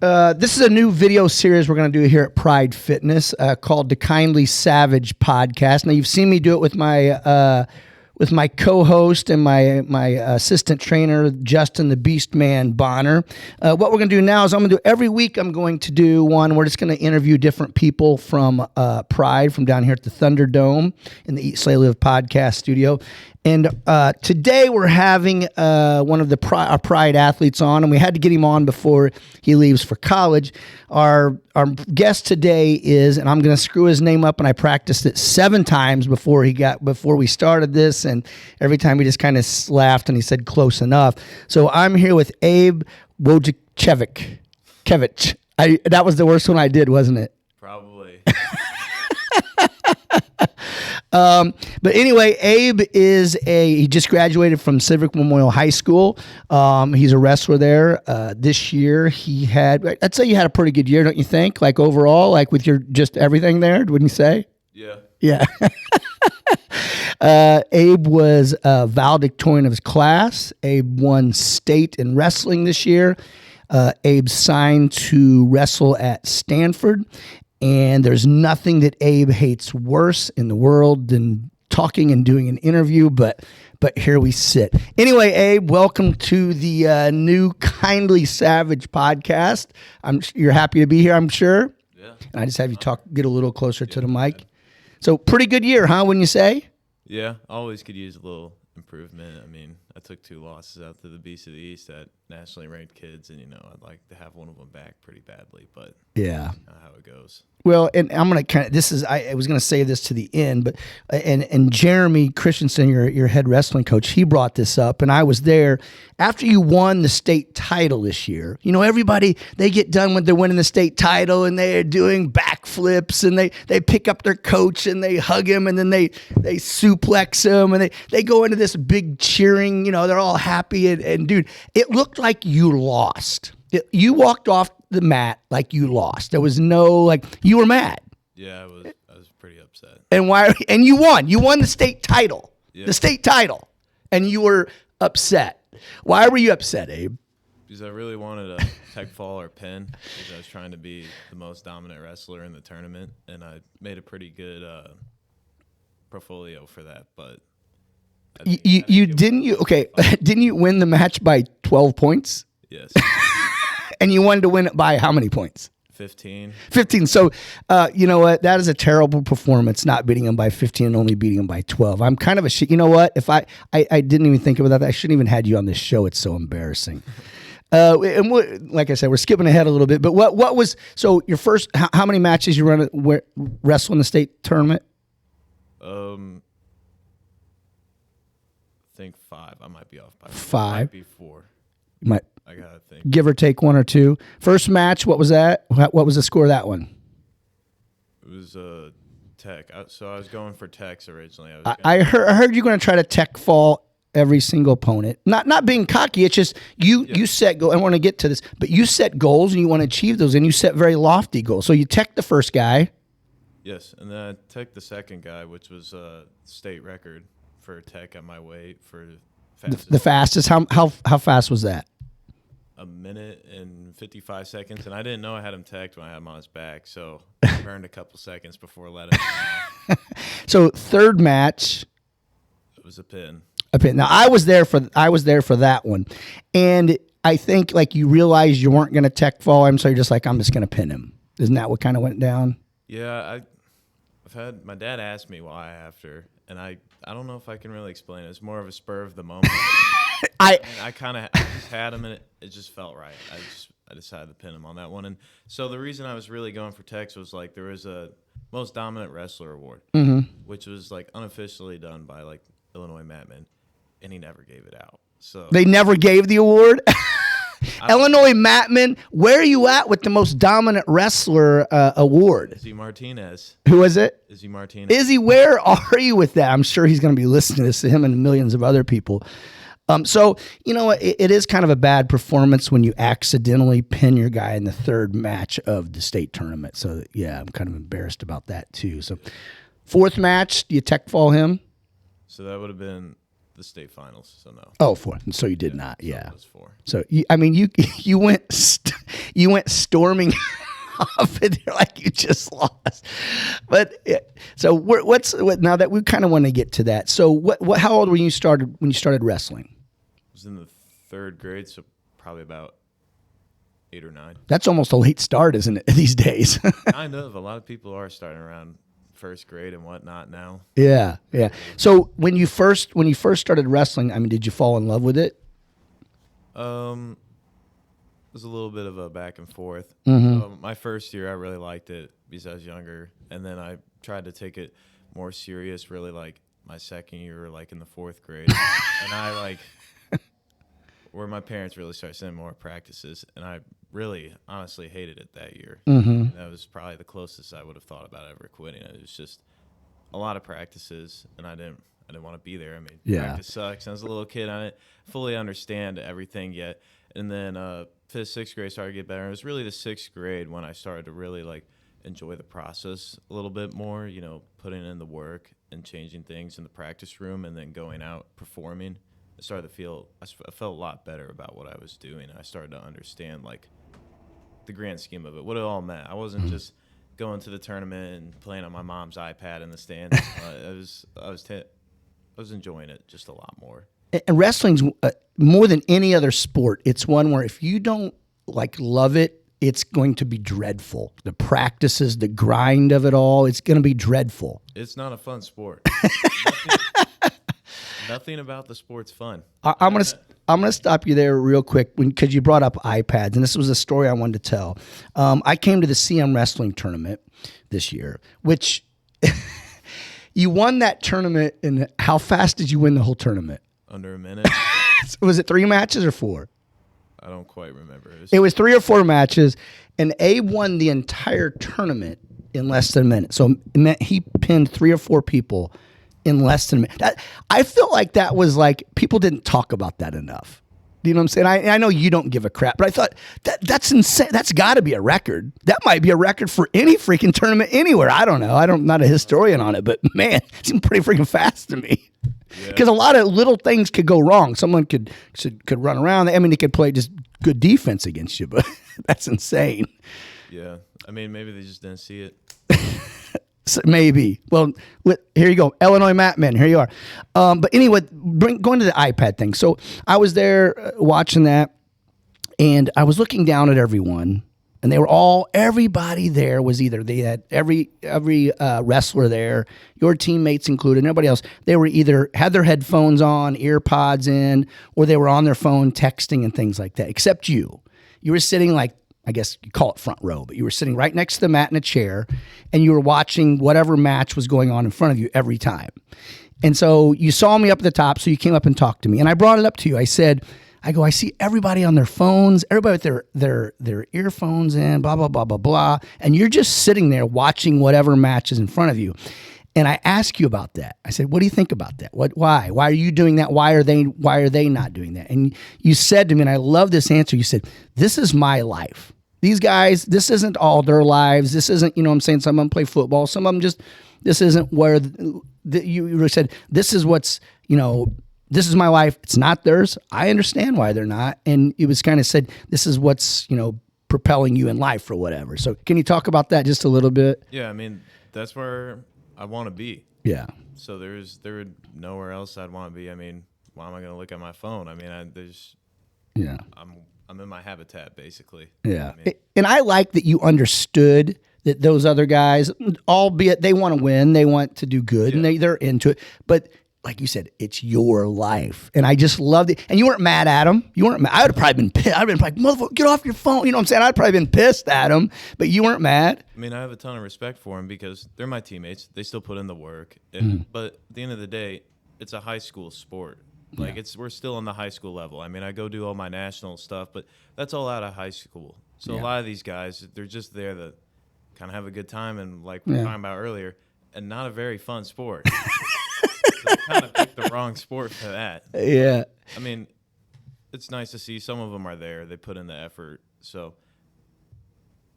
This is a new video series we're going to do here at Pride Fitness called the Kindly Savage Podcast. Now, you've seen me do it with my co-host and my assistant trainer, Justin the Beast Man Bonner. What we're going to do now is I'm going to do every week. I'm going to do one. We're just going to interview different people from Pride from down here at the Thunderdome in the Eat, Slay, Live podcast studio. And today we're having one of our Pride athletes on, and we had to get him on before he leaves for college. Our guest today is, and I'm going to screw his name up, and I practiced it 7 times before we started this, and every time he just kind of laughed and he said close enough. So I'm here with Abe Wojcikiewicz. That was the worst one I did, wasn't it? Probably. But anyway, Abe he just graduated from Civic Memorial High School. He's a wrestler there. This year I'd say you had a pretty good year, don't you think? Like overall, like with your just everything there, wouldn't you say? Yeah. Yeah. Abe was valedictorian of his class. Abe won state in wrestling this year. Abe signed to wrestle at Stanford. And there's nothing that Abe hates worse in the world than talking and doing an interview, but here we sit. Anyway, Abe, welcome to the new Kindly Savage podcast. You're happy to be here, I'm sure. Yeah. And I just have you get a little closer to the mic. So pretty good year, huh, wouldn't you say? Yeah, always could use a little improvement. I mean, I took 2 losses out to the Beast of the East at nationally ranked kids, and, I'd like to have one of them back pretty badly, but yeah, not how it goes. Well, and I'm going to I was going to save this to the end, but and Jeremy Christensen, your head wrestling coach, he brought this up, and I was there after you won the state title this year. Everybody, they get done when they're winning the state title and they're doing backflips, and they pick up their coach and they hug him, and then they suplex him, and they go into this big cheering, they're all happy, and dude, it looked like you lost. You walked off the mat like you lost. There was no, you were mad. Yeah, I was pretty upset. And why? And you won. You won the state title. Yeah. The state title. And you were upset. Why were you upset, Abe? Because I really wanted a tech fall or pin, because I was trying to be the most dominant wrestler in the tournament, and I made a pretty good portfolio for that, but didn't you win the match by 12 points? Yes. And you wanted to win it by how many points? 15. 15. So, you know what? That is a terrible performance, not beating him by 15 and only beating him by 12. I'm kind of you know what? If I didn't even think about that. I shouldn't even had you on this show. It's so embarrassing. And like I said, we're skipping ahead a little bit. But what was, so your first, how many matches you wrestle in the state tournament? I think 5. I might be off by 5. Might be 4. You might. I gotta think. Give or take 1 or 2. First match, what was that? What was the score of that one? It was tech. So I was going for techs originally. I heard you're going to try to tech fall every single opponent. Not being cocky. It's just you set goals. I want to get to this, but you set goals and you want to achieve those, and you set very lofty goals. So you tech the first guy. Yes, and then I tech the second guy, which was a state record for tech at my weight for fastest. The fastest. How fast was that? 1 minute and 55 seconds, and I didn't know I had him teched when I had him on his back, so I burned a couple seconds before letting him. So third match, it was a pin. Now I was there for that one, and I think you realized you weren't going to tech fall him, so you're just I'm just going to pin him. Isn't that what kind of went down? Yeah, I've had my dad ask me why after, and I don't know if I can really explain it. It's more of a spur of the moment. I just had him, and it just felt right. I decided to pin him on that one. And so the reason I was really going for techs was there was a most dominant wrestler award, which was unofficially done by Illinois Matman, and he never gave it out. So they never gave the award. Illinois Matman, where are you at with the most dominant wrestler award? Izzy Martinez. Who is it? Izzy Martinez. Izzy, where are you with that? I'm sure he's going to be listening to this, to him and millions of other people. So, it is kind of a bad performance when you accidentally pin your guy in the third match of the state tournament. So, yeah, I'm kind of embarrassed about that, too. So, fourth match, do you tech fall him? So that would have been the state finals, so no. Oh, 4. So you did not. So Yeah. it was 4. So you went you went storming off it there like you just lost. But so now that we kind of want to get to that. So what how old were you when you started wrestling? I was in the 3rd grade, so probably about 8 or 9. That's almost a late start, isn't it, these days? Kind of. A lot of people are starting around 1st grade and whatnot now. Yeah. So when you first started wrestling, I mean, did you fall in love with it? It was a little bit of a back and forth. My first year, I really liked it because I was younger, and then I tried to take it more serious. Really, like my 2nd year, like in the 4th grade, and I like where my parents really started sending more practices, and I really, honestly hated it that year. And that was probably the closest I would have thought about ever quitting. It was just a lot of practices, and I didn't want to be there. I mean, practice sucks. I was a little kid. I didn't fully understand everything yet. And then 5th, 6th grade started to get better. It was really the 6th grade when I started to really like enjoy the process a little bit more, you know, putting in the work and changing things in the practice room and then going out performing. I felt a lot better about what I was doing. I started to understand like the grand scheme of it, what it all meant. I wasn't just going to the tournament and playing on my mom's iPad in the stands. I was enjoying it just a lot more. And wrestling's more than any other sport. It's one where if you don't like love it, it's going to be dreadful. The practices, the grind of it all, it's going to be dreadful. It's not a fun sport. Nothing about the sport's fun. I'm gonna stop you there real quick because you brought up iPads, and this was a story I wanted to tell. I came to the CM Wrestling tournament this year, which you won that tournament. And how fast did you win the whole tournament? Under a minute. Was it 3 matches or 4? I don't quite remember. It was 3 or 4 matches, and Abe won the entire tournament in less than a minute. So it meant he pinned 3 or 4 people in less than a minute. I feel like that was like people didn't talk about that enough. Do you know what I'm saying? I know you don't give a crap, but I thought that's insane. That's got to be a record. That might be a record for any freaking tournament anywhere. I don't know. I'm not a historian on it, but man, it seemed pretty freaking fast to me. Because a lot of little things could go wrong. Someone could run around. I mean, they could play just good defense against you, but that's insane. Yeah. I mean, maybe they just didn't see it. So maybe. Well, here you go. Illinois Matmen. Here you are. But anyway, going to the iPad thing. So I was there watching that, and I was looking down at everyone, and they were everybody there was either, they had every wrestler there, your teammates included, and everybody else, they were either had their headphones on, ear pods in, or they were on their phone texting and things like that, except you. You were sitting like, I guess you call it front row, but you were sitting right next to the mat in a chair, and you were watching whatever match was going on in front of you every time. And so you saw me up at the top, so you came up and talked to me. And I brought it up to you. I said, I see everybody on their phones, everybody with their earphones in, blah, blah, blah, blah, blah. And you're just sitting there watching whatever match is in front of you. And I asked you about that. I said, what do you think about that? Why? Why are you doing that? Why are they not doing that? And you said to me, and I love this answer, you said, this is my life. These guys, this isn't all their lives. This isn't, you know what I'm saying, some of them play football. Some of them just, this isn't where, you said, this is what's, this is my life. It's not theirs. I understand why they're not. And it was kind of said, this is what's, propelling you in life or whatever. So can you talk about that just a little bit? Yeah, I mean, that's where I want to be. Yeah. So there would nowhere else I'd want to be. I mean, why am I going to look at my phone? I mean, I'm in my habitat basically. Yeah. And I like that you understood that those other guys, albeit they want to win, they want to do good, and they're into it. But like you said, it's your life. And I just loved it. And you weren't mad at him. You weren't mad. I would have probably been pissed. I'd have been like, motherfucker, get off your phone. You know what I'm saying? I'd probably been pissed at him, but you weren't mad. I mean, I have a ton of respect for them because they're my teammates. They still put in the work. But at the end of the day, it's a high school sport. Like we're still on the high school level. I mean, I go do all my national stuff, but that's all out of high school. So a lot of these guys, they're just there to kind of have a good time and like we were talking about earlier, and not a very fun sport. So they kind of picked the wrong sport for that. Yeah. I mean, it's nice to see some of them are there. They put in the effort. So,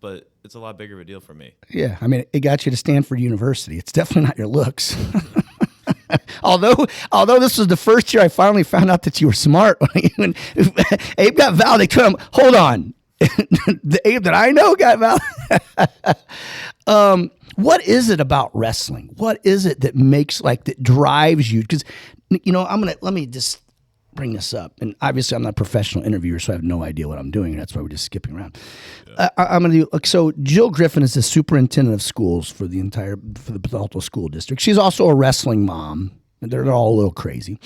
but it's a lot bigger of a deal for me. Yeah. I mean, it got you to Stanford University. It's definitely not your looks. although this was the first year I finally found out that you were smart. When Abe got valedictorian, hold on. The Abe that I know got valedictorian. What is it about wrestling? What is it that makes that drives you? Because let me just bring this up. And obviously I'm not a professional interviewer, so I have no idea what I'm doing. That's why we're just skipping around. Yeah. I'm going to do, so Jill Griffin is the superintendent of schools for the Palo School District. She's also a wrestling mom. They're all a little crazy.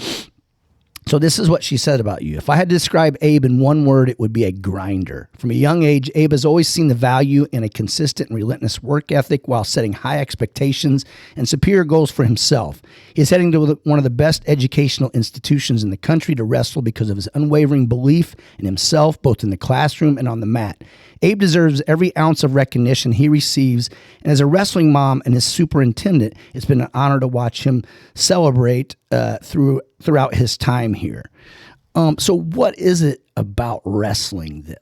So this is what she said about you. If I had to describe Abe in one word, it would be a grinder. From a young age, Abe has always seen the value in a consistent and relentless work ethic while setting high expectations and superior goals for himself. He is heading to one of the best educational institutions in the country to wrestle because of his unwavering belief in himself, both in the classroom and on the mat. Abe deserves every ounce of recognition he receives, and as a wrestling mom and his superintendent, it's been an honor to watch him celebrate throughout his time here. So what is it about wrestling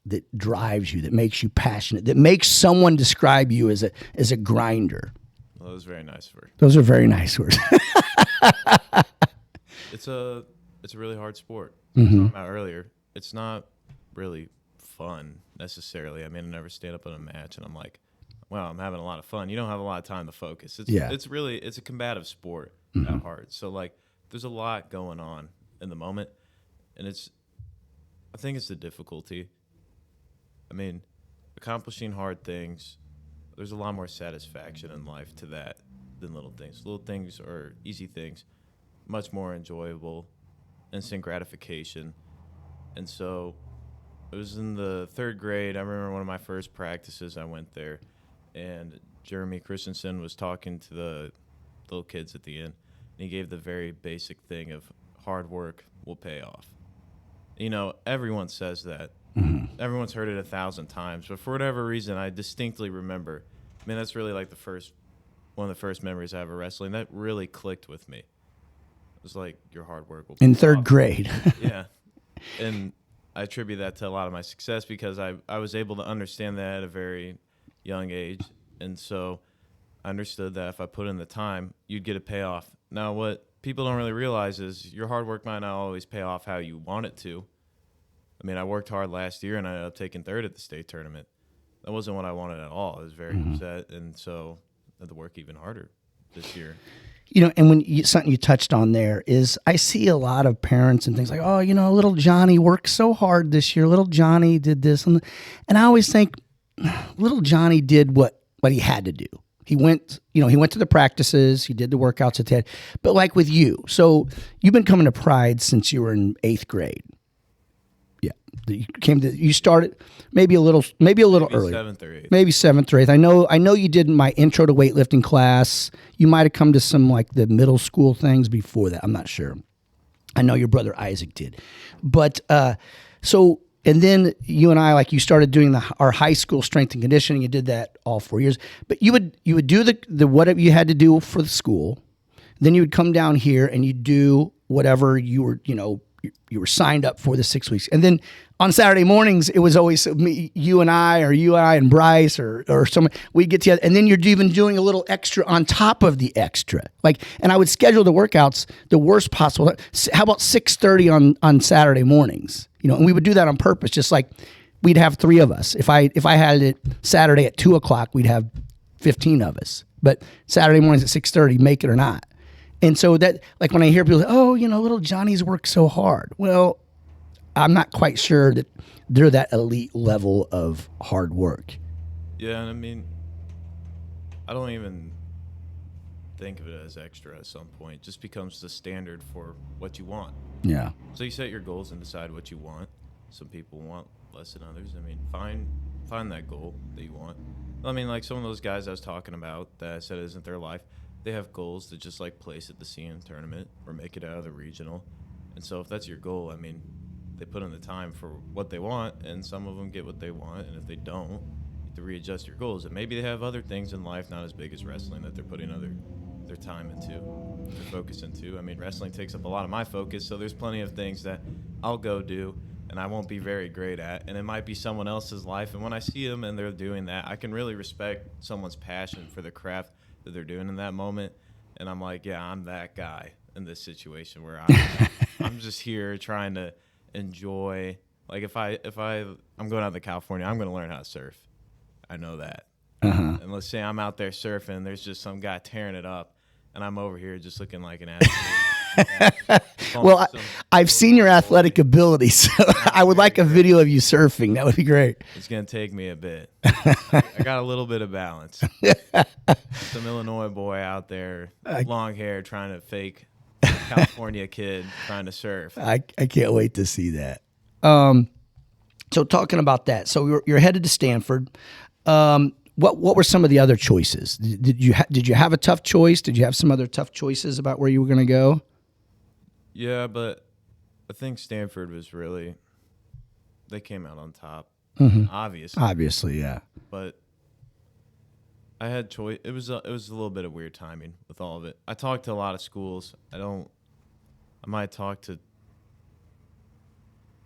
that drives you, that makes you passionate, that makes someone describe you as a grinder? Well, those are very nice words. Those are very nice words. It's a really hard sport. Mm-hmm. About earlier, it's not really fun necessarily. I mean, I never stand up in a match and I'm like, wow, I'm having a lot of fun. You don't have a lot of time to focus. It's a combative sport mm-hmm. at heart. So there's a lot going on in the moment, and I think it's the difficulty. I mean, accomplishing hard things, there's a lot more satisfaction in life to that than little things. Little things are easy things, much more enjoyable, instant gratification. And so it was in the third grade. I remember one of my first practices, I went there, and Jeremy Christensen was talking to the little kids at the end, and he gave the very basic thing of hard work will pay off. Everyone says that. Mm-hmm. Everyone's heard it 1,000 times, but for whatever reason, I distinctly remember. I mean, that's really one of the first memories I have of wrestling. That really clicked with me. It was like, your hard work will pay off. In third grade. Yeah. And I attribute that to a lot of my success because I was able to understand that at a very young age. And so I understood that if I put in the time, you'd get a payoff. Now, what people don't really realize is your hard work might not always pay off how you want it to. I mean, I worked hard last year and I ended up taking third at the state tournament. That wasn't what I wanted at all. I was very mm-hmm. upset, and so I had to work even harder this year. And something you touched on there is I see a lot of parents and things like, oh, little Johnny worked so hard this year. Little Johnny did this. And I always think little Johnny did what he had to do. He went to the practices, he did the workouts at TED. But like with you, so you've been coming to Pride since you were in 8th grade. Yeah. You started maybe a little earlier. 7th or 8th. Maybe 7th or 8th. I know you did my intro to weightlifting class. You might have come to some the middle school things before that. I'm not sure. I know your brother Isaac did. But and then you and I, you started doing our high school strength and conditioning. You did that all 4 years. But you would do the whatever you had to do for the school. Then you would come down here and you do whatever you were signed up for the 6 weeks. And then on Saturday mornings, it was always me, you and I and Bryce or someone, we'd get together. And then you're even doing a little extra on top of the extra. And I would schedule the workouts the worst possible. How about 6:30 on Saturday mornings? And we would do that on purpose, just like we'd have 3 of us. If I had it Saturday at 2:00, we'd have 15 of us. But Saturday mornings at 6:30, make it or not. And so that, when I hear people say, oh, little Johnny's worked so hard. Well, I'm not quite sure that they're that elite level of hard work. Yeah, and I mean, I don't even think of it as extra at some point. It just becomes the standard for what you want. Yeah. So you set your goals and decide what you want. Some people want less than others. I mean, find that goal that you want. I mean, some of those guys I was talking about that I said isn't their life, they have goals to just place at the CN tournament or make it out of the regional. And so if that's your goal, I mean, they put in the time for what they want, and some of them get what they want. And if they don't, you have to readjust your goals. And maybe they have other things in life, not as big as wrestling, that they're putting their time into, their focus into. I mean, wrestling takes up a lot of my focus, so there's plenty of things that I'll go do and I won't be very great at, and it might be someone else's life. And when I see them and they're doing that, I can really respect someone's passion for the craft that they're doing in that moment. And I'm like, yeah, I'm that guy in this situation where I'm just here trying to enjoy. Like I'm going out to California, I'm going to learn how to surf. I know that. And let's say I'm out there surfing, there's just some guy tearing it up, and I'm over here just looking like an athlete. Well, I've seen your athletic ability, so I would like a video of you surfing. That would be great. It's going to take me a bit. I got a little bit of balance. Some Illinois boy out there, long hair, trying to fake California kid trying to surf. I can't wait to see that. So talking about that, so you're headed to Stanford. What were some of the other choices? Did you have a tough choice? Did you have some other tough choices about where you were going to go? Yeah, but I think Stanford was really, they came out on top. Obviously. Obviously, yeah. But I had choice. It was a little bit of weird timing with all of it. I talked to a lot of schools. I might talk to,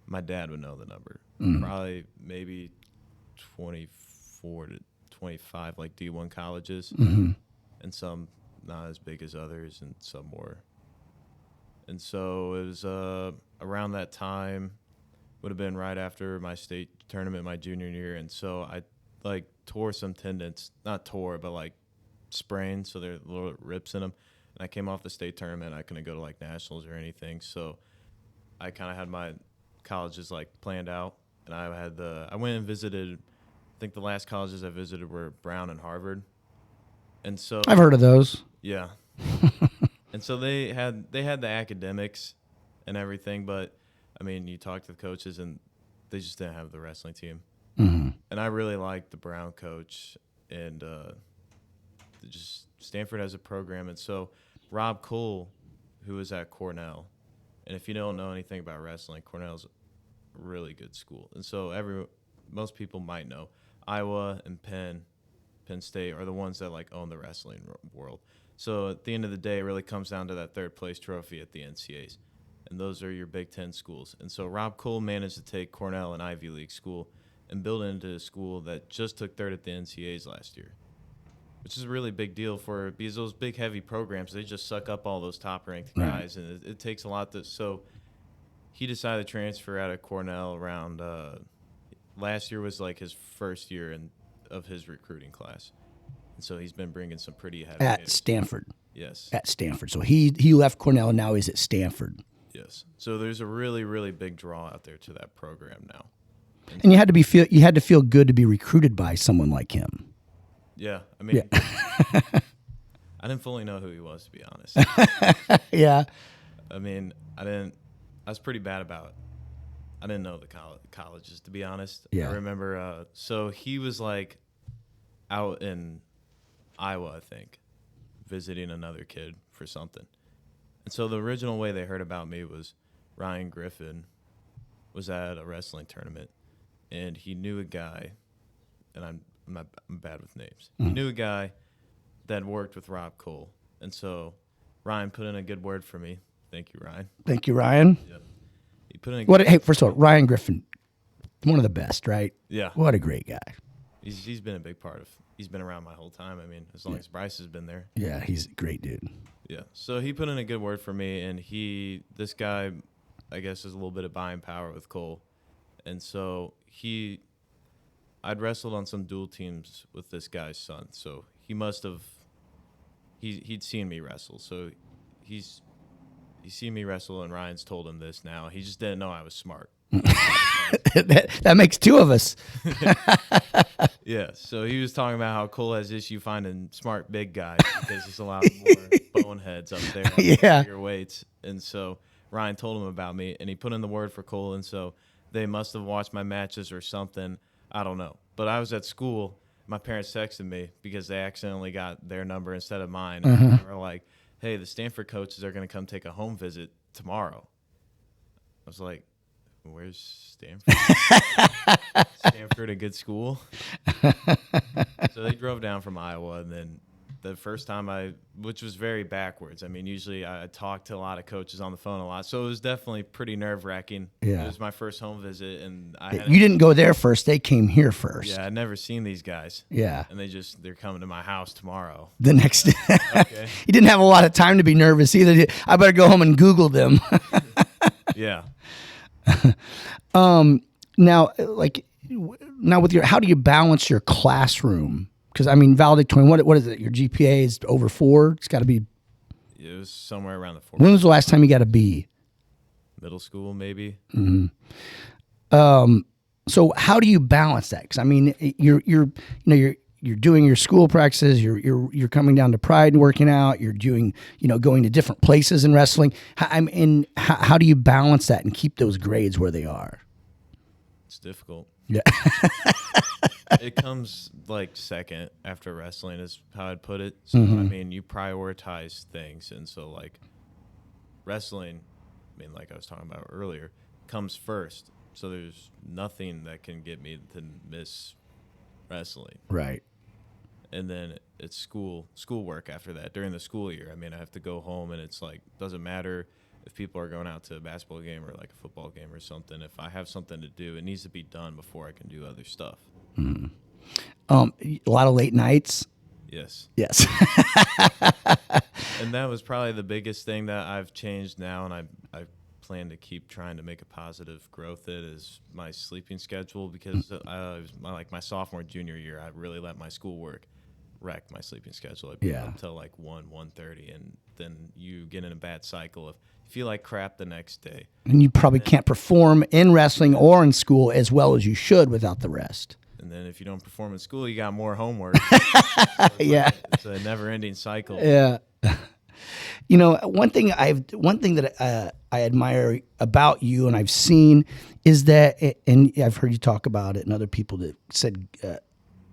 my dad would know the number. Probably maybe 24 to 25 like D1 colleges, and some not as big as others, and some more. And so it was around that time, would have been right after my state tournament my junior year, and so I like tore some tendons, not tore, but like sprained, so there are little rips in them. And I came off the state tournament. I couldn't go to like nationals or anything, so I kind of had my colleges like planned out, and I went and visited. I think the last colleges I visited were Brown and Harvard, and so I've heard of those. Yeah, and so they had the academics and everything, but I mean, you talk to the coaches and they just didn't have the wrestling team. And I really liked the Brown coach, and just Stanford has a program, and so Rob Cole, who was at Cornell, and if you don't know anything about wrestling, Cornell's a really good school, and so most people might know. Iowa and Penn State are the ones that like own the wrestling world. So at the end of the day, it really comes down to that third place trophy at the NCAAs, and those are your Big Ten schools. And so Rob Cole managed to take Cornell, an Ivy League school, and build it into a school that just took third at the NCAAs last year, which is a really big deal because those big heavy programs, they just suck up all those top ranked guys, and it takes a lot so he decided to transfer out of Cornell around. Last year was like his first year of his recruiting class. And so he's been bringing some pretty heavy At hitters. Stanford. Yes. At Stanford. So he left Cornell and now he's at Stanford. Yes. So there's a really, really big draw out there to that program now. And you had to feel good to be recruited by someone like him. Yeah. I mean, I didn't fully know who he was, to be honest. Yeah. I mean, I was pretty bad about it. I didn't know the colleges, to be honest. Yeah. I remember, so he was like out in Iowa, I think, visiting another kid for something. And so the original way they heard about me was Ryan Griffin was at a wrestling tournament, and he knew a guy, and I'm bad with names. He knew a guy that worked with Rob Cole. And so Ryan put in a good word for me. Thank you, Ryan. Thank you, Ryan. Yep. He put in Hey, first of all, Ryan Griffin, one of the best, right? Yeah. What a great guy. He's been a big part of. He's been around my whole time. I mean, as long as Bryce has been there. Yeah, he's a great dude. Yeah. So he put in a good word for me, and this guy, I guess, has a little bit of buying power with Cole, and so I'd wrestled on some dual teams with this guy's son, so he must have. He'd seen me wrestle, so he's seen me wrestle, and Ryan's told him this now. He just didn't know I was smart. that makes two of us. Yeah, so he was talking about how Cole has issue finding smart big guys because there's a lot more boneheads up there on your weights. And so Ryan told him about me, and he put in the word for Cole, and so they must have watched my matches or something. I don't know. But I was at school. My parents texted me because they accidentally got their number instead of mine. And they were like, hey, the Stanford coaches are going to come take a home visit tomorrow. I was like, where's Stanford? Stanford a good school? So they drove down from Iowa, and then the first time which was very backwards. I mean, usually I talk to a lot of coaches on the phone a lot, so it was definitely pretty nerve-wracking. Yeah. It was my first home visit, and You didn't go there first. They came here first. Yeah, I'd never seen these guys. Yeah. And they're coming to my house tomorrow. The next day. Okay. You didn't have a lot of time to be nervous either. I better go home and Google them. Yeah. Now, with how do you balance your classroom? Because I mean, valedictorian, what is it? Your GPA is over 4. It's got to be. It was somewhere around the 4. When was the last time you got a B? Middle school, maybe. Mm-hmm. So how do you balance that? Because I mean, you're doing your school practices. You're coming down to Pride and working out. You're doing going to different places in wrestling. How do you balance that and keep those grades where they are? It's difficult. Yeah. It comes like second after wrestling is how I'd put it. So, I mean, you prioritize things. And so like wrestling, I mean, like I was talking about earlier, comes first. So there's nothing that can get me to miss wrestling. Right. And then it's schoolwork after that during the school year. I mean, I have to go home and it's like, doesn't matter if people are going out to a basketball game or like a football game or something. If I have something to do, it needs to be done before I can do other stuff. Mm-hmm. A lot of late nights. Yes. Yes. And that was probably the biggest thing that I've changed now, and I plan to keep trying to make a positive growth in is my sleeping schedule, because my sophomore, junior year, I really let my schoolwork wreck my sleeping schedule. I'd be up until like 1:30, and then you get in a bad cycle of feel like crap the next day. And you probably can't perform in wrestling or in school as well as you should without the rest. And then if you don't perform in school, you got more homework. It's a never-ending cycle. Yeah. One thing that I admire about you, and I've seen, is that, and I've heard you talk about it, and other people that said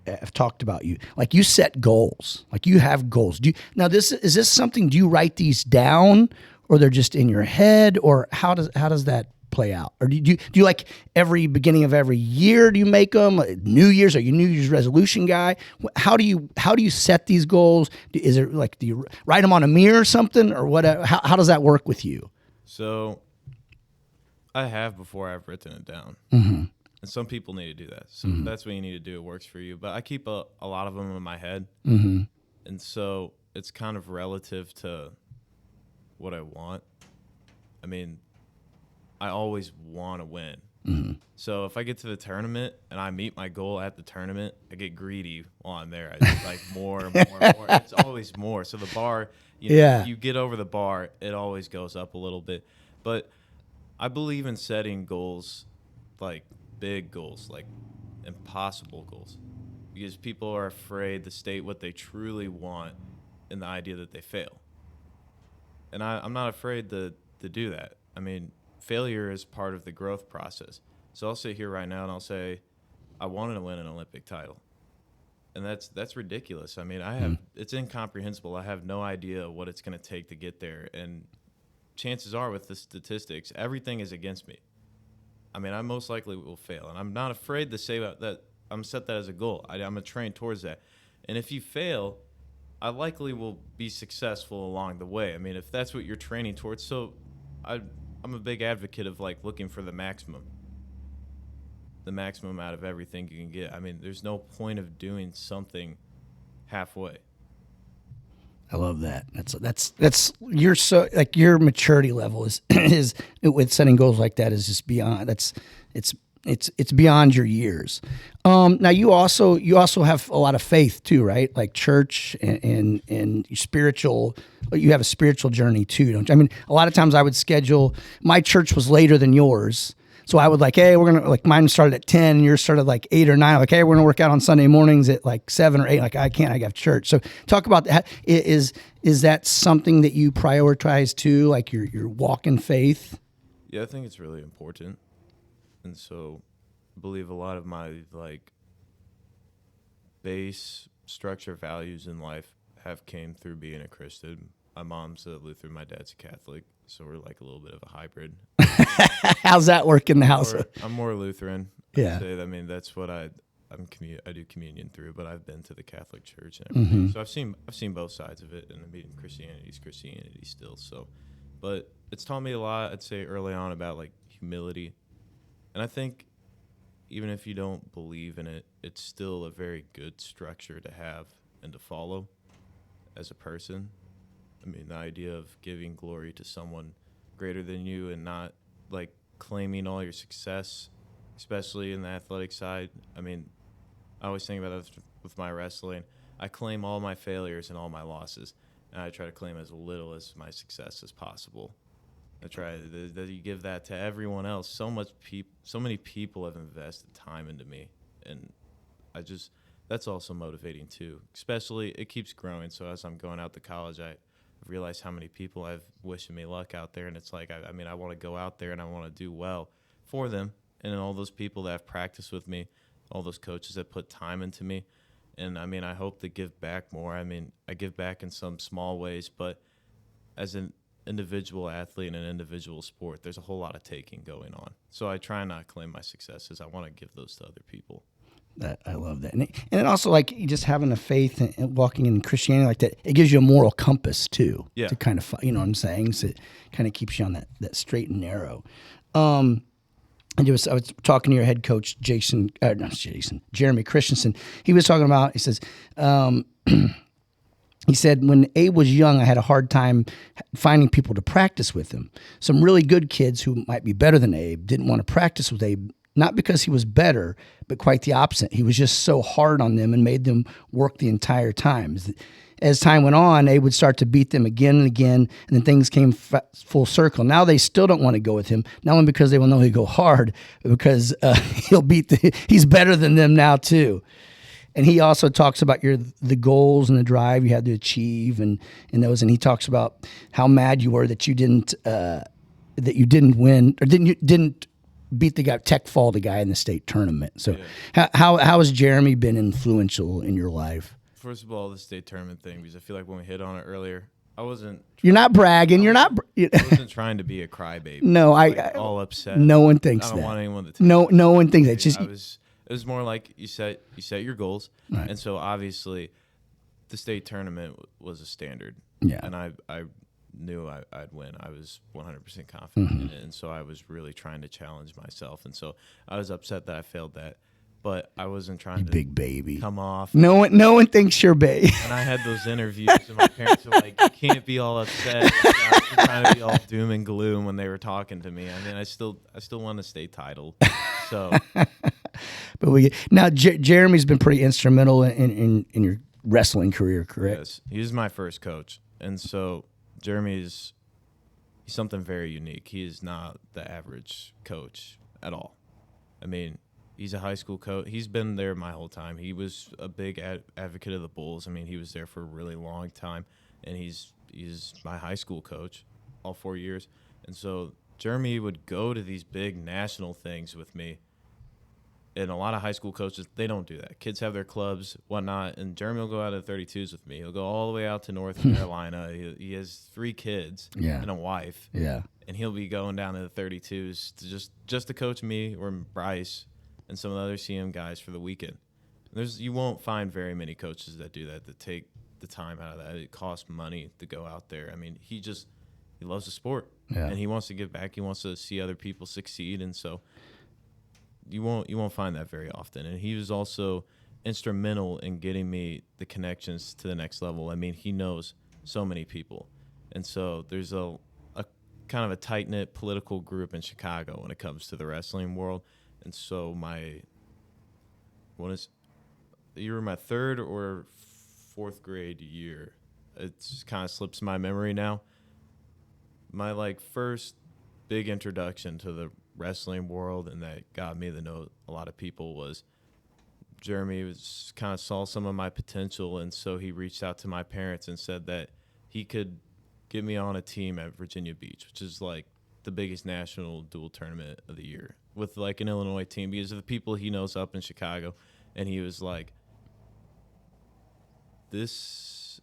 have talked about you. Like, you set goals. Like, you have goals. Do you write these down, or they're just in your head, or how does that play out? Or do you like every beginning of every year, do you make them? New Year's, are you New Year's resolution guy? How do you set these goals? Is it like, do you write them on a mirror or something, or what? How does that work with you? So I have before I've written it down. Mm-hmm. And some people need to do that. So if that's what you need to do, it works for you. But I keep a lot of them in my head. Mm-hmm. And so it's kind of relative to what I want. I mean, I always want to win. Mm-hmm. So if I get to the tournament and I meet my goal at the tournament, I get greedy while I'm there. I just like more and more and more. It's always more. So the bar, you get over the bar, it always goes up a little bit. But I believe in setting goals, like big goals, like impossible goals, because people are afraid to state what they truly want in the idea that they fail. And I'm not afraid to do that. I mean, failure is part of the growth process. So I'll sit here right now and I'll say, I wanted to win an Olympic title. And that's ridiculous. I mean, it's incomprehensible. I have no idea what it's going to take to get there. And chances are, with the statistics, everything is against me. I mean, I most likely will fail. And I'm not afraid to say that. I'm set that as a goal. I'm going to train towards that. And if you fail, I likely will be successful along the way. I mean, if that's what you're training towards. So I'm a big advocate of like looking for the maximum out of everything you can get. I mean, there's no point of doing something halfway. I love that. That's you're so, like, your maturity level is with setting goals like that is just beyond. It's beyond your years. Now you also have a lot of faith too, right? Like church and your spiritual. You have a spiritual journey too, don't you? I mean, a lot of times I would schedule. My church was later than yours, so I would like, hey, we're gonna, like, mine started at 10, and yours started like 8 or 9. Like, hey, we're gonna work out on Sunday mornings at like 7 or 8. Like, I can't. I have church. So talk about that. Is that something that you prioritize too? Like your walk in faith? Yeah, I think it's really important. And so I believe a lot of my like base structure values in life have came through being a Christian. My mom's a Lutheran, my dad's a Catholic, so we're like a little bit of a hybrid. How's that work in the house? I'm more Lutheran. Yeah. I mean, that's what I I do communion through, but I've been to the Catholic Church and everything. Mm-hmm. So I've seen both sides of it, and I mean Christianity still. So, but it's taught me a lot. I'd say early on about like humility, and I think even if you don't believe in it, it's still a very good structure to have and to follow as a person. I mean, the idea of giving glory to someone greater than you and not like claiming all your success, especially in the athletic side. I mean, I always think about that with my wrestling. I claim all my failures and all my losses, and I try to claim as little as my success as possible. I try that you give that to everyone else. So many people have invested time into me, and that's also motivating too. Especially it keeps growing. So as I'm going out to college, I realize how many people I've wishing me luck out there, and it's like I mean I want to go out there and I want to do well for them, and all those people that have practiced with me, all those coaches that put time into me, and I mean I hope to give back more. I mean I give back in some small ways, but as an individual athlete in an individual sport, there's a whole lot of taking going on. So I try not to claim my successes. I want to give those to other people. I love that, and it also like just having a faith and walking in Christianity like that. It gives you a moral compass too, to kind of you know what I'm saying. So it kind of keeps you on that straight and narrow. I was talking to your head coach Jeremy Christensen. He was talking about. He says. He said, when Abe was young, I had a hard time finding people to practice with him. Some really good kids who might be better than Abe didn't want to practice with Abe, not because he was better, but quite the opposite. He was just so hard on them and made them work the entire time. As time went on, Abe would start to beat them again and again, and then things came full circle. Now they still don't want to go with him, not only because they will know he'll go hard, but because he's better than them now too. And he also talks about the goals and the drive you had to achieve and those. And he talks about how mad you were that you didn't win or didn't beat the guy, tech fall the guy in the state tournament. So how has Jeremy been influential in your life? First of all, the state tournament thing, because I feel like when we hit on it earlier, I wasn't. You're not bragging. I wasn't trying to be a crybaby. No, all upset. No one thinks that. I don't want anyone to. No one thinks that. It was more like you set your goals, right. And so obviously, the state tournament was a standard. Yeah. And I knew I'd win. I was 100% confident in it, and so I was really trying to challenge myself, and so I was upset that I failed that, but I wasn't trying to big baby come off. No one thinks you're baby. And I had those interviews, and my parents were like, "You can't be all upset. You're trying to be all doom and gloom." When they were talking to me, I mean, I still won the state title, so. But Jeremy's been pretty instrumental in your wrestling career, correct? Yes, he was my first coach, and so he's something very unique. He is not the average coach at all. I mean, he's a high school coach. He's been there my whole time. He was a big advocate of the Bulls. I mean, he was there for a really long time, and he's my high school coach all 4 years. And so Jeremy would go to these big national things with me. And a lot of high school coaches, they don't do that. Kids have their clubs, whatnot, and Jeremy will go out to 32s with me. He'll go all the way out to North Carolina. He has 3 kids and a wife. Yeah. And he'll be going down to the 32s to just to coach me or Bryce and some of the other CM guys for the weekend. You won't find very many coaches that do that take the time out of that. It costs money to go out there. I mean, he loves the sport, and he wants to give back. He wants to see other people succeed, and so you won't find that very often. And he was also instrumental in getting me the connections to the next level. I mean, he knows so many people, and so there's a kind of a tight-knit political group in Chicago when it comes to the wrestling world. And so you were my 3rd or 4th grade year. It kind of slips my memory now. My first big introduction to the wrestling world, and that got me to know a lot of people, was Jeremy kind of saw some of my potential, and so he reached out to my parents and said that he could get me on a team at Virginia Beach, which is the biggest national dual tournament of the year, with an Illinois team, because of the people he knows up in Chicago. And he was like, it's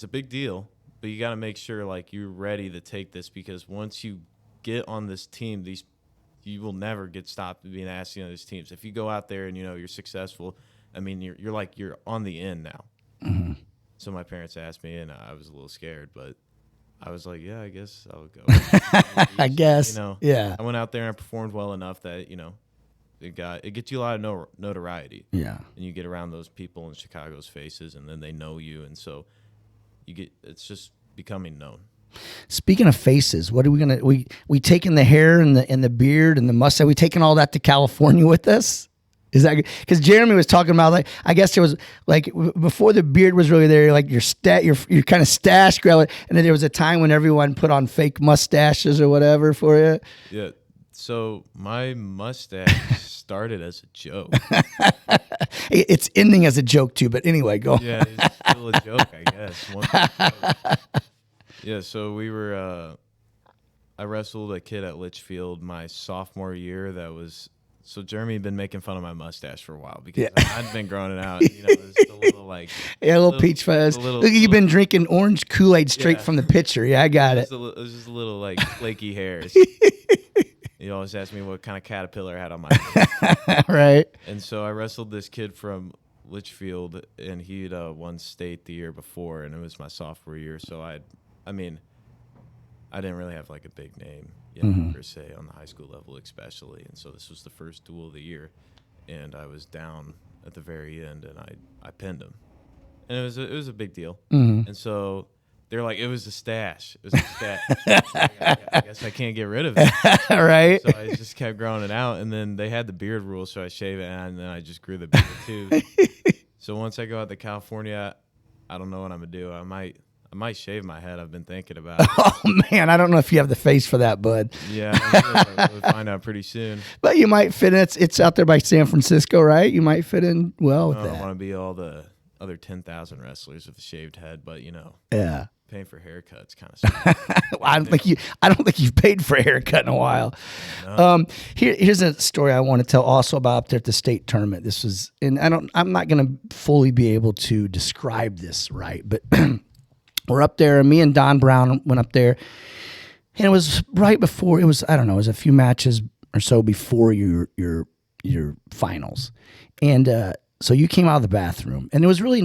a big deal, but you got to make sure you're ready to take this, because once you get on this team, you will never get stopped being asked to those teams. If you go out there and you're successful, I mean you're on the end now. Mm-hmm. So my parents asked me, and I was a little scared, but I was like, yeah, I guess I'll go. I guess. Yeah. I went out there and I performed well enough that it gets you a lot of notoriety. Yeah. And you get around those people in Chicago's faces, and then they know you, and so it's just becoming known. Speaking of faces, what are we gonna we taking the hair and the beard and the mustache? We taking all that to California with us? Is that because Jeremy was talking about, like, I guess there was, like, before the beard was really there, like your kind of stash grabber, and then there was a time when everyone put on fake mustaches or whatever for you. Yeah. So my mustache started as a joke. It's ending as a joke too, but anyway, go. Yeah, it's still a joke, I guess. Yeah, so we were. I wrestled a kid at Litchfield my sophomore year. So Jeremy had been making fun of my mustache for a while because I'd been growing it out. It's a little like a little peach fuzz. Look, you've been drinking orange Kool-Aid straight from the pitcher. Yeah, I got it. It was just a little like flaky hairs. You always ask me what kind of caterpillar I had on my head. Right. And so I wrestled this kid from Litchfield, and he'd won state the year before, and it was my sophomore year. So I didn't really have like a big name yet, per se, on the high school level especially. And so this was the first duel of the year, and I was down at the very end, and I pinned him. And it was a big deal. Mm-hmm. And so they're like, it was a stash. It was a stash. I guess I can't get rid of it. Right. So I just kept growing it out, and then they had the beard rule, so I shaved it, and then I just grew the beard too. So once I go out to California, I don't know what I'm going to do. I might shave my head. I've been thinking about it. Oh, man. I don't know if you have the face for that, bud. Yeah, we'll find out pretty soon. But you might fit in. It's out there by San Francisco, right? You might fit in well with that. I don't want to be all the other 10,000 wrestlers with a shaved head, but, Yeah. Paying for haircuts kind of stuff. I don't think you've paid for a haircut in a while. No. Here's a story I want to tell also about up there at the state tournament. This was, and I'm not going to fully be able to describe this right, but we're up there, and me and Don Brown went up there, and it was right before, it was a few matches or so before your finals. And so you came out of the bathroom, and there was really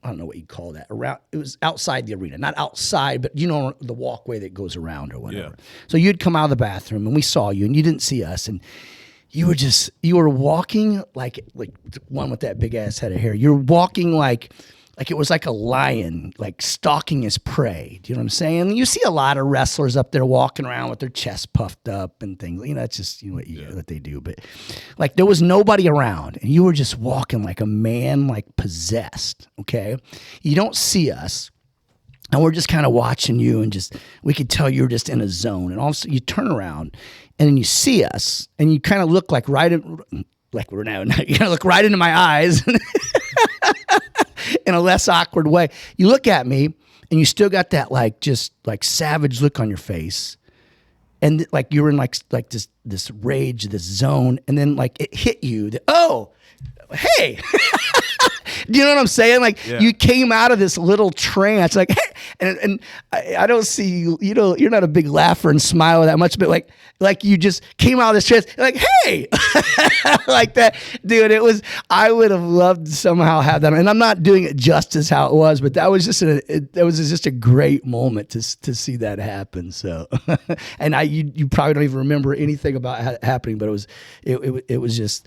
I don't know what you'd call that. It was outside the arena, not outside, but the walkway that goes around or whatever. Yeah. So you'd come out of the bathroom, and we saw you, and you didn't see us, and you were walking like one with that big ass head of hair. You're walking like it was like a lion, like stalking his prey. Do you know what I'm saying? You see a lot of wrestlers up there walking around with their chest puffed up and things. It's just what they do. But like there was nobody around, and you were just walking like a man, like possessed. Okay, you don't see us, and we're just kind of watching you, and we could tell you were just in a zone. And all of a sudden, you turn around, and then you see us, and you kind of look like we're now. You kind of look right into my eyes. In a less awkward way. You look at me, and you still got that just savage look on your face, and like you were in like this rage, this zone, and then it hit you that, oh, hey. Do you know what I'm saying? You came out of this little trance, hey, and I don't see you. You're not a big laugher and smile that much, but like you just came out of this trance, like, hey, like that, dude. I would have loved to somehow have that, and I'm not doing it justice how it was, but that was just a great moment to see that happen. So, and you probably don't even remember anything about it happening, but it was just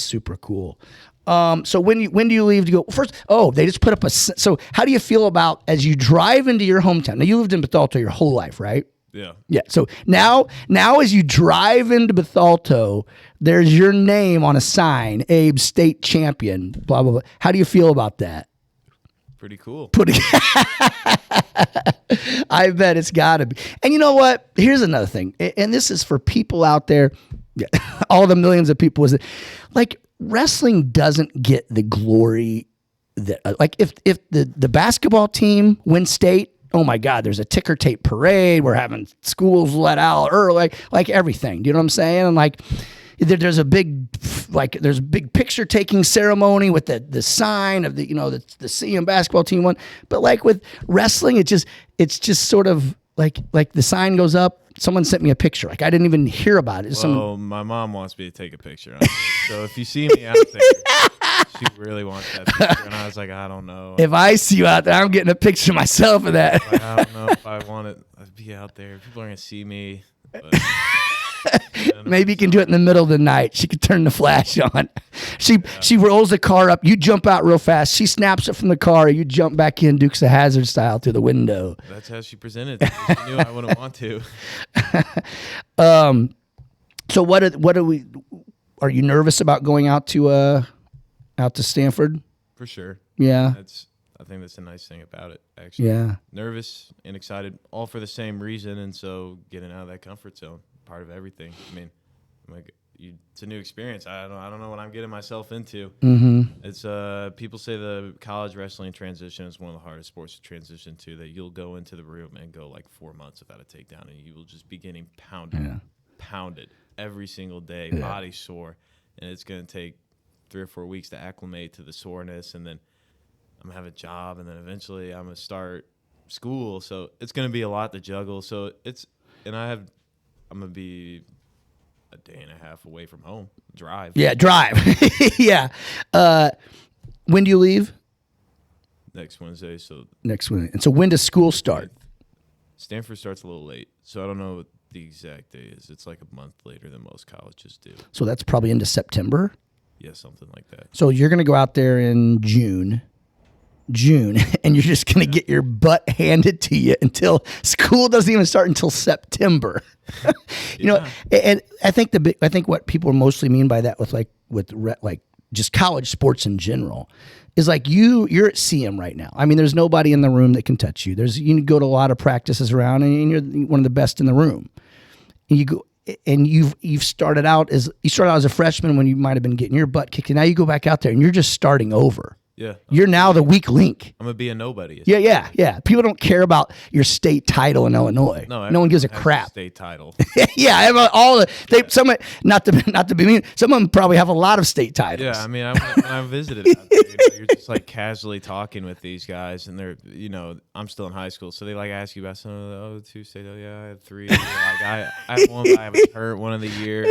super cool. So when do you leave to go first? Oh, they just put up so how do you feel about as you drive into your hometown? Now you lived in Bethalto your whole life, right? Yeah. Yeah. So now as you drive into Bethalto, there's your name on a sign, Abe state champion, blah, blah, blah. How do you feel about that? Pretty cool. I bet it's gotta be. And you know what? Here's another thing. And this is for people out there, all the millions of people, wrestling doesn't get the glory that if the basketball team wins state, oh my God, there's a ticker tape parade. We're having schools let out early, like everything. Do you know what I'm saying? And there's a big picture taking ceremony with the sign of the CM basketball team won. But with wrestling, it's just sort of Like the sign goes up. Someone sent me a picture. Like I didn't even hear about it. Well, my mom wants me to take a picture. So if you see me out there, she really wants that picture. And I was like, I don't know. If I see you out there, I'm getting a picture myself of that. Like, I don't know if I want it. I'd be out there. People are gonna see me. But, maybe you can do it in the middle of the night. She could turn the flash on. She rolls the car up. You jump out real fast. She snaps it from the car. You jump back in Dukes of Hazzard style through the window. That's how she presented it. She knew I wouldn't want to. So what are we? Are you nervous about going out to Stanford? For sure. Yeah. I think that's a nice thing about it, actually. Yeah. Nervous and excited, all for the same reason, and so getting out of that comfort zone, part of everything. I mean, it's a new experience. I don't know what I'm getting myself into. Mm-hmm. It's people say the college wrestling transition is one of the hardest sports to transition to. That you'll go into the room and go like 4 months without a takedown, and you will just be getting pounded every single day, body sore, and it's going to take 3 or 4 weeks to acclimate to the soreness, and then I'm gonna have a job, and then eventually I'm gonna start school. So it's gonna be a lot to juggle. So I'm gonna be a day and a half away from home. Drive. Yeah, drive. Yeah. When do you leave? Next Wednesday. So Next Wednesday. And so when does school start? Stanford starts a little late, so I don't know what the exact day is. It's like a month later than most colleges do. So that's probably into September. Yeah, something like that. So you're gonna go out there in June, and you're just going to get your butt handed to you until school doesn't even start until September. You know, and I think what people mostly mean by that with just college sports in general is like you're at CM right now. I mean, there's nobody in the room that can touch you. You can go to a lot of practices around, and you're one of the best in the room. And you go. And you've started out as a freshman when you might have been getting your butt kicked, and now you go back out there and you're just starting over. Yeah. You're now the weak link. I'm going to be a nobody. Yeah. People don't care about your state title in Illinois. No one gives a crap. State title. Yeah, not to be mean, some of them probably have a lot of state titles. Yeah, I mean, when I visited out there, you're just like casually talking with these guys, and they're, I'm still in high school, so they like ask you about some of the 2 state. Oh yeah, I had 3. Like I had one, but I was hurt one of the year.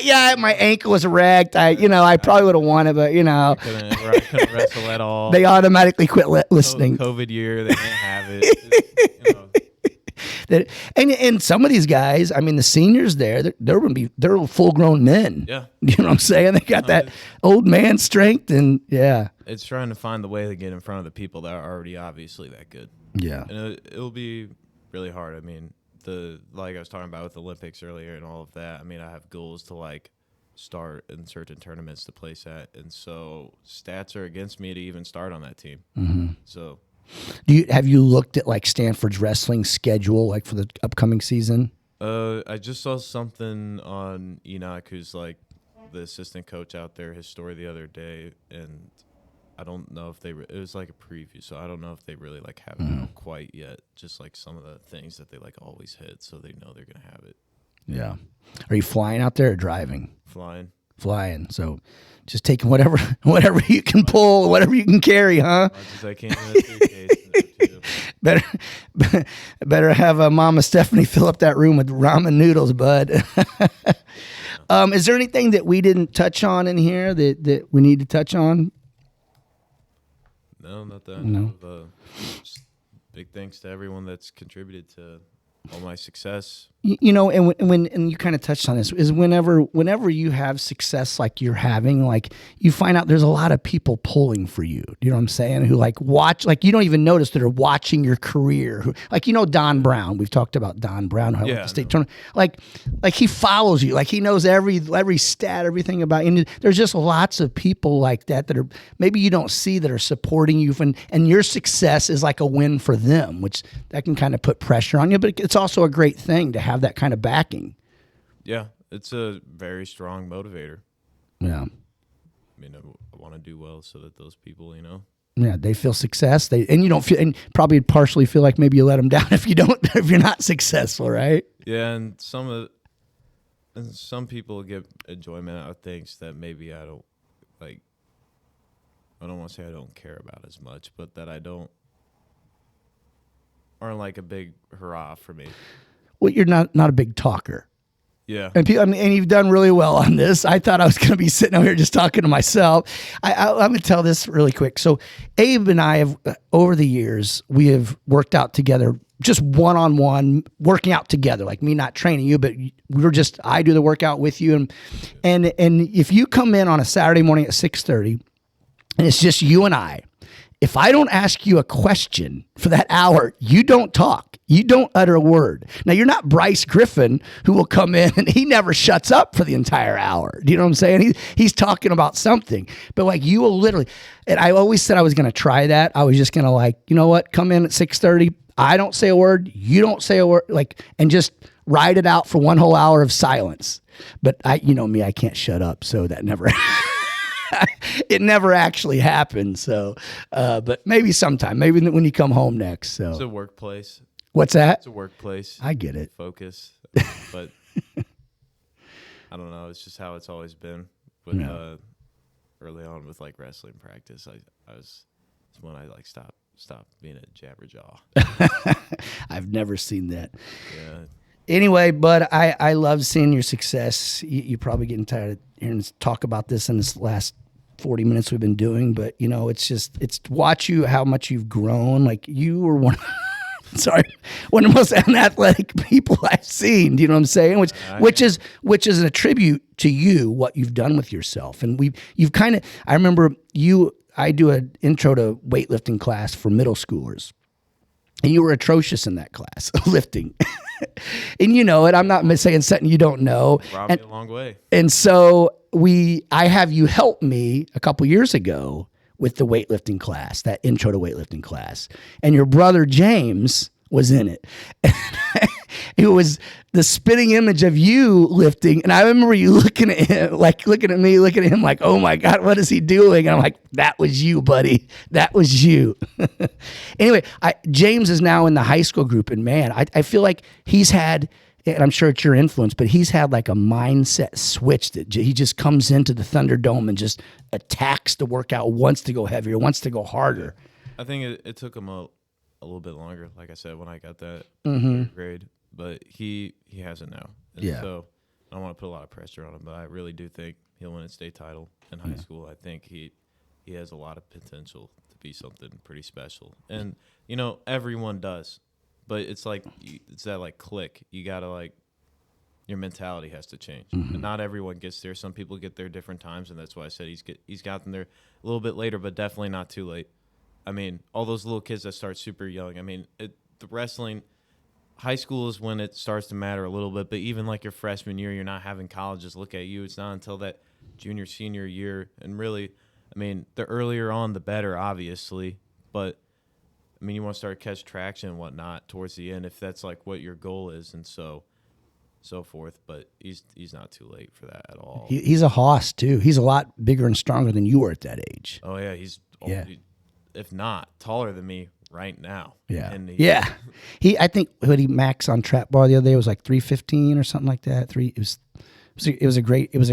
Yeah, my ankle was ragged. I probably would have won it, but I couldn't wrestle at all. They automatically quit listening. COVID year, they didn't have it. And some of these guys, I mean, the seniors they're full grown men. Yeah, you know what I'm saying? They got that old man strength, and it's trying to find the way to get in front of the people that are already obviously that good. Yeah, and it'll be really hard. I mean, like I was talking about with the Olympics earlier and all of that. I mean, I have goals to start in certain tournaments to place at, and so stats are against me to even start on that team. Mm-hmm. So have you looked at Stanford's wrestling schedule for the upcoming season? I just saw something on Enoch, who's the assistant coach out there, his story the other day, and I don't know if it was like a preview, so I don't know if they really have it out quite yet, just some of the things that they always hit, so they know they're gonna have it. Yeah. Are you flying out there or driving? Flying. So just taking whatever you can pull, whatever you can carry, huh? As much as I can in a suitcase. Better have Mama Stephanie fill up that room with ramen noodles, bud. Is there anything that we didn't touch on in here that we need to touch on? No, not that. No. Just big thanks to everyone that's contributed to all my success. And you kind of touched on this, is whenever you have success like you're having, you find out there's a lot of people pulling for you. Do you know what I'm saying? Who watch, you don't even notice that are watching your career. Who, Don Brown. We've talked about Don Brown, who the state tournament. He follows you. He knows every stat, everything about you. And there's just lots of people like that are maybe you don't see that are supporting you, and your success is like a win for them, which that can kind of put pressure on you. But it's also a great thing to have that kind of backing. Yeah, it's a very strong motivator. Yeah. I mean, I want to do well so that those people, Yeah, they feel success. And you don't feel, and probably partially feel like maybe you let them down if you're not successful, right? Yeah, and some people get enjoyment out of things that maybe I don't like. I don't want to say I don't care about as much, but that I don't aren't like a big hurrah for me. Well, you're not a big talker. Yeah. And and you've done really well on this. I thought I was going to be sitting over here just talking to myself. I'm going to tell this really quick. So Abe and I have, over the years, we have worked out together, just one-on-one, working out together, like me not training you, but I do the workout with you. And if you come in on a Saturday morning at 6:30 and it's just you and I, if I don't ask you a question for that hour, you don't talk. You don't utter a word. Now, you're not Bryce Griffin, who will come in and he never shuts up for the entire hour. Do you know what I'm saying? He's talking about something. But like you will literally, and I always said I was going to try that. I was just going to like, you know what? Come in at 6:30. I don't say a word. You don't say a word. Like, and just ride it out for one whole hour of silence. But you know me, I can't shut up. So that never... It never actually happened. So, but maybe sometime, maybe when you come home next. So it's a workplace. What's that? It's a workplace. I get it. Focus, but I don't know. It's just how it's always been with early on with like wrestling practice. It's when I like stop being a jabberjaw. I've never seen that. Yeah. Anyway, bud, I love seeing your success. You're probably getting tired of hearing us talk about this in this last 40 minutes we've been doing, but you know, it's to watch you, how much you've grown. Like you were one of the most athletic people I've seen. Do you know what I'm saying? Which is a tribute to you, what you've done with yourself. And you've kind of, I remember I do an intro to weightlifting class for middle schoolers. And you were atrocious in that class, lifting. And you know it. I'm not saying something you don't know. Brought me a long way. And so I have you help me a couple years ago with the weightlifting class, that intro to weightlifting class. And your brother James was in it. It was the spitting image of you lifting. And I remember you looking at him, like looking at me, looking at him like, oh my God, what is he doing? And I'm like, that was you, buddy. That was you. Anyway, James is now in the high school group. And man, I feel like he's had, and I'm sure it's your influence, but he's had like a mindset switch that he just comes into the Thunderdome and just attacks the workout, wants to go heavier, wants to go harder. I think it took him a little bit longer, like I said, when I got that grade. But he has it now. And so I don't want to put a lot of pressure on him, but I really do think he'll win a state title in high school. I think he has a lot of potential to be something pretty special. And, you know, everyone does. But it's like, it's that like click. You got to like, your mentality has to change. And not everyone gets there. Some people get there different times. And that's why I said he's gotten there a little bit later, but definitely not too late. I mean, all those little kids that start super young. I mean, the wrestling, high school is when it starts to matter a little bit. But even like your freshman year, you're not having colleges look at you. It's not until that junior, senior year. And really, I mean, the earlier on, the better, obviously. But, I mean, you want to start to catch traction and whatnot towards the end if that's like what your goal is and so forth. But he's not too late for that at all. He's a hoss, too. He's a lot bigger and stronger than you were at that age. Oh, yeah. If not, taller than me right now. Yeah. I think what he maxed on trap bar the other day was like 315 or something like that. It was a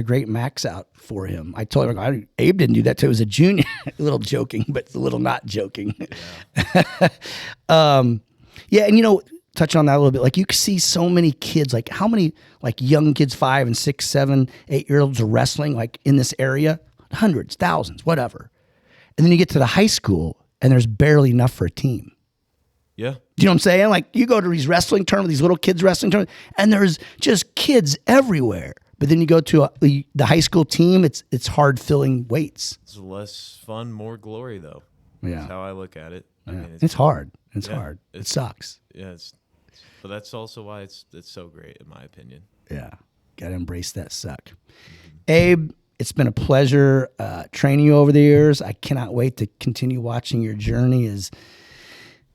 great max out for him. I told him, Abe didn't do that till he was a junior. A little joking, but a little not joking. Yeah. And you know, touch on that a little bit. Like you see so many kids, like how many like young kids, 5 and 6, 7, 8-year-olds are wrestling like in this area? Hundreds, thousands, whatever. And then you get to the high school and there's barely enough for a team. Yeah. Do you know what I'm saying? Like you go to these wrestling tournaments, these little kids wrestling tournaments, and there's just kids everywhere. But then you go to the high school team, it's hard filling weights. It's less fun, more glory, though. Yeah. That's how I look at it. Yeah. I mean, it's hard. It's hard. It sucks. Yeah. But that's also why it's so great, in my opinion. Yeah. Got to embrace that suck. Abe, it's been a pleasure training you over the years. I cannot wait to continue watching your journey as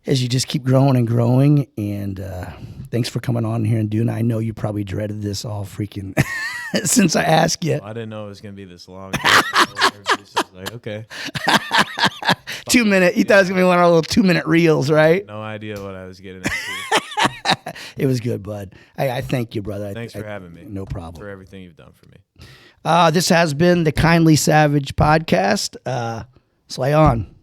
you just keep growing and growing. And thanks for coming on here and doing it. I know you probably dreaded this all freaking since I asked you. Well, I didn't know it was going to be this long. Like, okay. 2 minute. You thought it was going to be one of our little 2-minute reels, right? No idea what I was getting into. It was good, bud. I thank you, brother. Thanks for having me. No problem. For everything you've done for me. This has been the Kindly Savage podcast. Slay on.